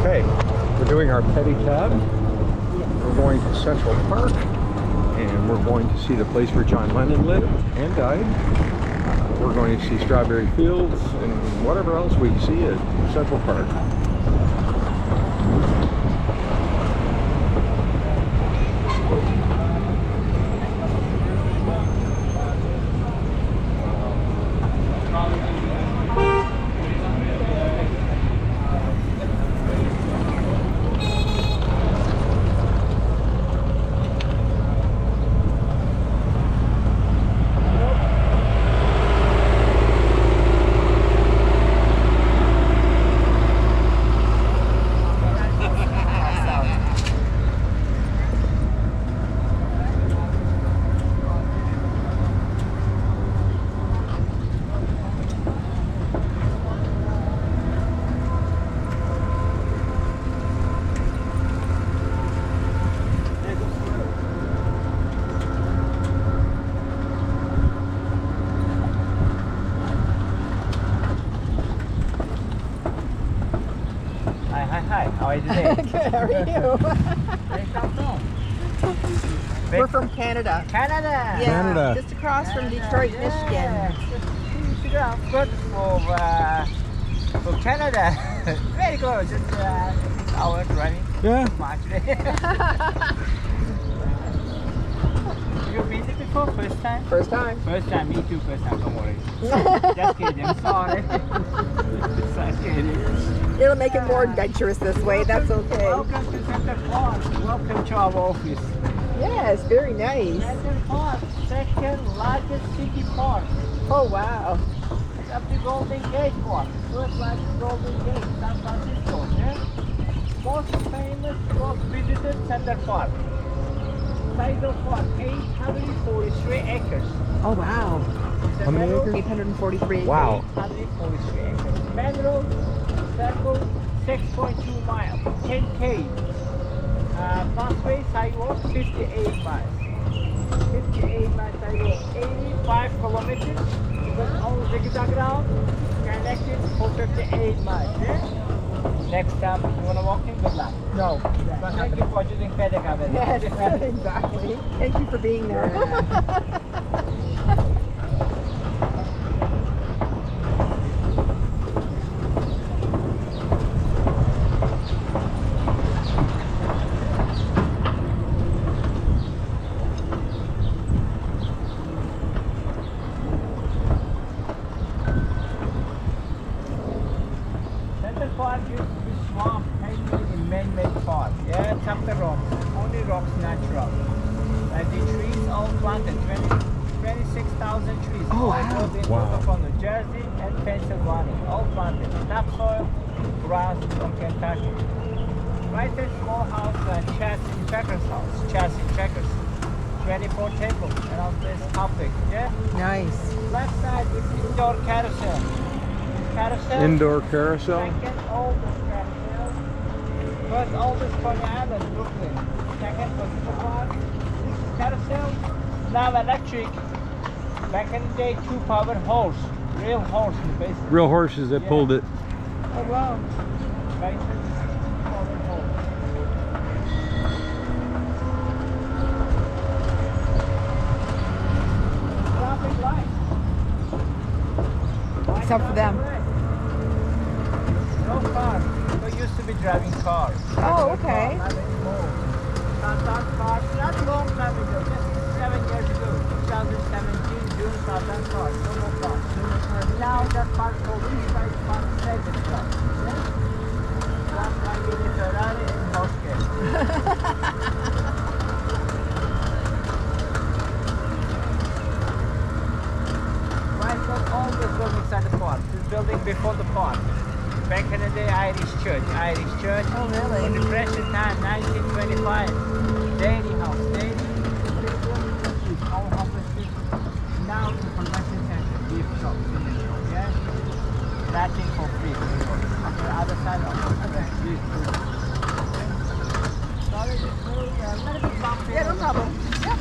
Okay, we're doing our Pedi-Cab. We're going to Central Park, and we're going to see the place where John Lennon lived and died. We're going to see strawberry fields and whatever else we see at Central Park. Hi, how are you today? Good, how are you? Where you come from? We're from Canada. Canada! Yeah, Canada. just across from Detroit, Michigan. You should have good for Canada. Very good, just 6 hours running. Yeah. March. You've been there before? First time? First time. First time, me too, first time, don't worry. Just kidding, I'm sorry. Just kidding. It'll make it more adventurous this way, that's okay. Welcome to Central Park. Welcome to our office. Yes, very nice. Central Park, second largest city park. Oh, wow. It's up to Golden Gate Park. First largest Golden Gate, San Francisco. Yeah? Most famous, most visited Central Park. Size of park, 843 acres. Oh, wow. How many acres? 843 acres. Wow. 843 acres. Main road, circle, 6.2 miles, 10K. Pathway sidewalk, 58 miles. 58 miles sidewalk, 85 kilometers. Because all zigzag round, connected for 58 miles. Yeah? Next time, you want to walk in? Good luck. No. But thank you for choosing Pedi-Cab. Yes, exactly. Thank you for being there. Central Park is swamp, man-made park. Yeah, it's up the rocks. Only rocks natural. And the trees all planted, 26,000 trees. Oh, all wow. in Wow. from New Jersey and Pennsylvania. All planted. Topsoil, grass from Kentucky. Right there, small house, chassis checkers house. Chassis checkers. 24 tables around this topic. Yeah? Nice. Left side is indoor carousel. Carousel. Indoor carousel. Second oldest carousel. First oldest Coney Island, Brooklyn. Second was the park. Carousel. Now electric. Back in the day, 2-powered horse. Real horse in the basement. Real horses that pulled it. Oh wow. Right. 2-powered horse. Traffic light. Except for them. No cars. We used to be driving cars. Oh, okay. Not anymore. Southern cars, not a long time ago, just 7 years ago, 2017, June, Southern cars, no more cars. Now that part police, like part service cars. Yeah? Just like in a Ferrari and Porsche. White House always goes inside the park. This building before the park. Back in the day, Irish church. Oh, really? In the Depression time, 1925. Daily house, daily. All houses. Now the convention center, gift shop, yeah? Nothing for free. On the other side of the street. Sorry, just a little bit bumpy. Yeah, no problem. Yeah.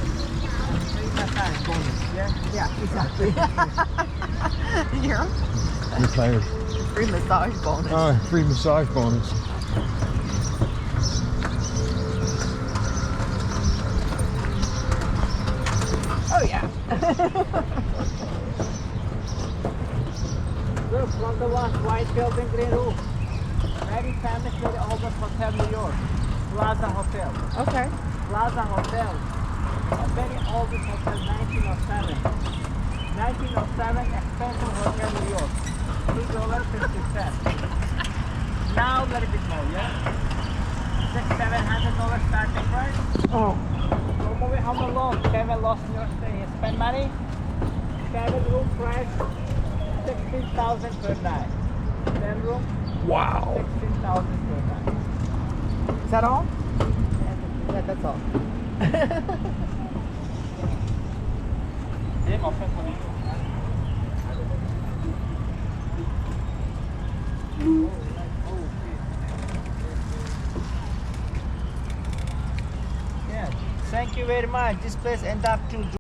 Free massage bonus, yeah? Yeah, exactly. Yeah. I'm tired. Free massage bonus. Oh, free massage bonus. Oh yeah. Look, from the last white building, green roof. Very famous, very oldest hotel, New York. Plaza Hotel. Okay. Plaza Hotel. A very oldest hotel, 1907. 1907, expensive hotel, New York. $2.50. Now a little bit more, yeah? $600-700 starting price. Oh. So moving home alone, Kevin lost New York City. He spent money. Kevin room price, $16,000 per night. 10 room, Wow. $16,000 per night. Is that all? Yeah, that's all. Game open for me. Yeah. Thank you very much. This place end up to